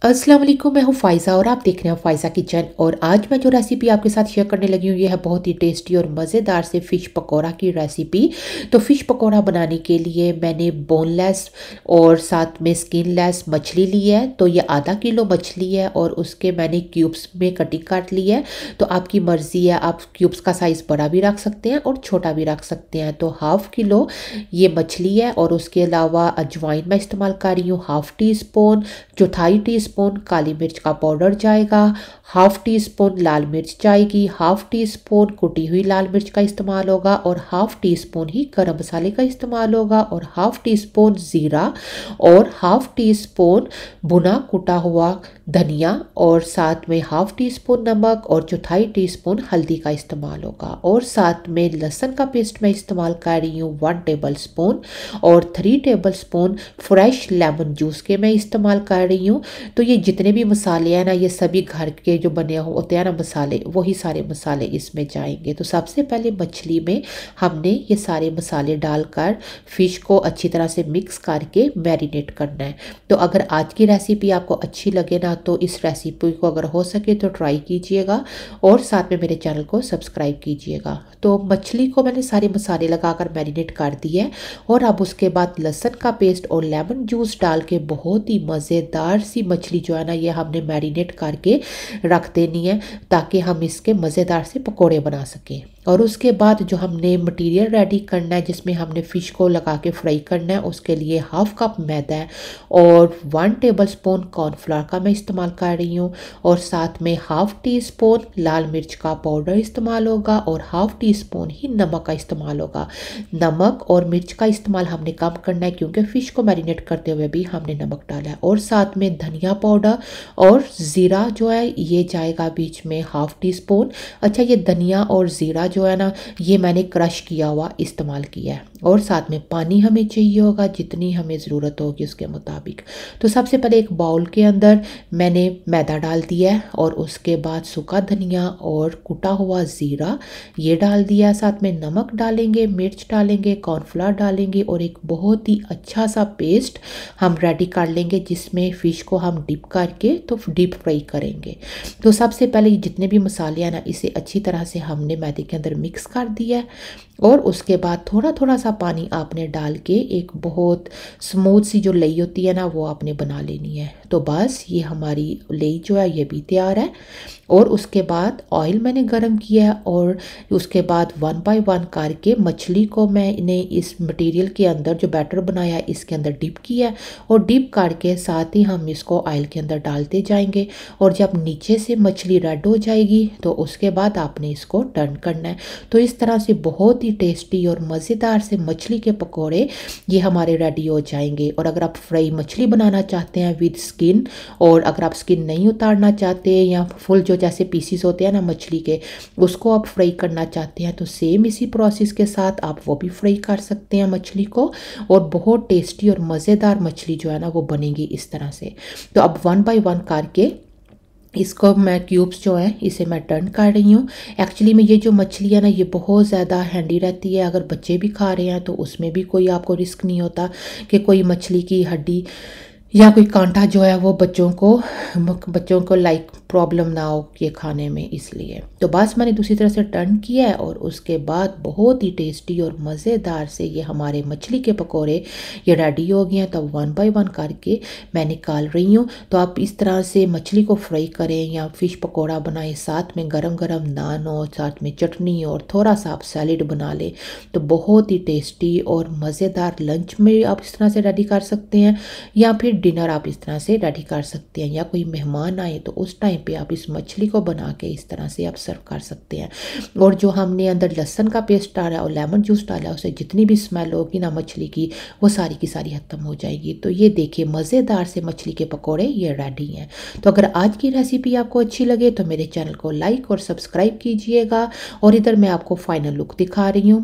अस्सलाम वालेकुम, मैं हूँ फ़ाइज़ा और आप देख रहे हैं फ़ाइज़ा किचन। और आज मैं जो रेसिपी आपके साथ शेयर करने लगी हूँ ये है बहुत ही टेस्टी और मज़ेदार से फ़िश पकौड़ा की रेसिपी। तो फ़िश पकौड़ा बनाने के लिए मैंने बोनलेस और साथ में स्किनलेस मछली ली है। तो ये आधा किलो मछली है और उसके मैंने क्यूब्स में कटिंग काट ली है। तो आपकी मर्ज़ी है, आप क्यूब्स का साइज़ बड़ा भी रख सकते हैं और छोटा भी रख सकते हैं। तो हाफ़ किलो ये मछली है और उसके अलावा अजवाइन मैं इस्तेमाल कर रही हूँ हाफ़ टी स्पून, चौथाई टीस्पून काली मिर्च का पाउडर जाएगा, हाफ टी स्पून लाल मिर्च जाएगी, हाफ टी स्पून कुटी हुई लाल मिर्च का इस्तेमाल होगा और हाफ टी स्पून ही गरम मसाले का इस्तेमाल होगा और हाफ टी स्पून ज़ीरा और हाफ टी स्पून भुना कुटा हुआ धनिया और साथ में हाफ टी स्पून नमक और चौथाई टीस्पून हल्दी का इस्तेमाल होगा। और साथ में लहसुन का पेस्ट मैं इस्तेमाल कर रही हूँ 1 टेबल स्पून और 3 table spoon fresh lemon juice के मैं इस्तेमाल कर रही हूँ। तो ये जितने भी मसाले हैं ना, ये सभी घर के जो बने होते हैं ना मसाले, वही सारे मसाले इसमें जाएंगे। तो सबसे पहले मछली में हमने ये सारे मसाले डालकर फ़िश को अच्छी तरह से मिक्स करके मैरिनेट करना है। तो अगर आज की रेसिपी आपको अच्छी लगे ना तो इस रेसिपी को अगर हो सके तो ट्राई कीजिएगा और साथ में मेरे चैनल को सब्सक्राइब कीजिएगा। तो मछली को मैंने सारे मसाले लगाकर मैरिनेट कर दिया है और अब उसके बाद लहसुन का पेस्ट और लेमन जूस डाल के बहुत ही मज़ेदार सी मछली जो है ना ये हमने मैरिनेट करके रख देनी है ताकि हम इसके मज़ेदार से पकोड़े बना सकें। और उसके बाद जो हमने मटेरियल रेडी करना है जिसमें हमने फ़िश को लगा के फ्राई करना है, उसके लिए हाफ कप मैदा है और 1 टेबल स्पून कॉर्नफ्लावर का मैं इस्तेमाल कर रही हूँ और साथ में हाफ टी स्पून लाल मिर्च का पाउडर इस्तेमाल होगा और हाफ टी स्पून ही नमक का इस्तेमाल होगा। नमक और मिर्च का इस्तेमाल हमने कम करना है क्योंकि फ़िश को मैरिनेट करते हुए भी हमने नमक डाला है। और साथ में धनिया पाउडर और ज़ीरा जो है ये जाएगा बीच में हाफ टी स्पून। अच्छा, ये धनिया और ज़ीरा जो है ना ये मैंने क्रश किया हुआ इस्तेमाल किया है। और साथ में पानी हमें चाहिए होगा जितनी हमें ज़रूरत होगी उसके मुताबिक। तो सबसे पहले एक बाउल के अंदर मैंने मैदा डाल दिया है और उसके बाद सूखा धनिया और कुटा हुआ ज़ीरा ये डाल दिया। साथ में नमक डालेंगे, मिर्च डालेंगे, कॉर्नफ्लावर डालेंगे और एक बहुत ही अच्छा सा पेस्ट हम रेडी कर लेंगे जिसमें फ़िश को हम डिप करके तो डीप फ्राई करेंगे। तो सबसे पहले जितने भी मसाले हैं ना इसे अच्छी तरह से हमने मैदे के अंदर मिक्स कर दिया है और उसके बाद थोड़ा थोड़ा सा पानी आपने डाल के एक बहुत स्मूथ सी जो लेई होती है ना वो आपने बना लेनी है। तो बस ये हमारी लेई जो है ये भी तैयार है। और उसके बाद ऑयल मैंने गरम किया है और उसके बाद 1 बाय 1 करके मछली को मैंने इस मटेरियल के अंदर जो बैटर बनाया है इसके अंदर डिप किया है और डिप करके साथ ही हम इसको ऑयल के अंदर डालते जाएंगे। और जब नीचे से मछली रेड हो जाएगी तो उसके बाद आपने इसको टर्न करना है। तो इस तरह से बहुत ही टेस्टी और मज़ेदार से मछली के पकोड़े ये हमारे रेडी हो जाएंगे। और अगर आप फ्राई मछली बनाना चाहते हैं विद स्किन और अगर आप स्किन नहीं उतारना चाहते या फुल जो जैसे पीसीस होते हैं ना मछली के उसको आप फ्राई करना चाहते हैं तो सेम इसी प्रोसेस के साथ आप वो भी फ्राई कर सकते हैं मछली को और बहुत टेस्टी और मज़ेदार मछली जो है ना वो बनेगी इस तरह से। तो अब 1 बाय 1 करके इसको मैं क्यूब्स जो है इसे मैं टर्न कर रही हूँ। एक्चुअली में ये जो मछली है ना ये बहुत ज़्यादा हैंडी रहती है, अगर बच्चे भी खा रहे हैं तो उसमें भी कोई आपको रिस्क नहीं होता कि कोई मछली की हड्डी या कोई कांटा जो है वो बच्चों को लाइक प्रॉब्लम ना हो ये खाने में, इसलिए। तो बस मैंने दूसरी तरह से टर्न किया है और उसके बाद बहुत ही टेस्टी और मज़ेदार से ये हमारे मछली के पकोड़े ये रेडी हो गए हैं। तो 1 बाय 1 करके मैं निकाल रही हूँ। तो आप इस तरह से मछली को फ्राई करें या फ़िश पकौड़ा बनाएं, साथ में गरम गरम नान हो, साथ में चटनी और थोड़ा सा आप सैलेड बना लें तो बहुत ही टेस्टी और मज़ेदार लंच में आप इस तरह से रेडी कर सकते हैं या फिर डिनर आप इस तरह से रेडी कर सकते हैं। या कोई मेहमान आए तो उस टाइम पे आप इस मछली को बना के इस तरह से आप सर्व कर सकते हैं। और जो हमने अंदर लहसुन का पेस्ट डाला और लेमन जूस डाला उससे जितनी भी स्मेल होगी ना मछली की वो सारी की सारी खत्म हो जाएगी। तो ये देखिए मज़ेदार से मछली के पकौड़े ये रेडी हैं। तो अगर आज की रेसिपी आपको अच्छी लगे तो मेरे चैनल को लाइक और सब्सक्राइब कीजिएगा। और इधर मैं आपको फाइनल लुक दिखा रही हूँ।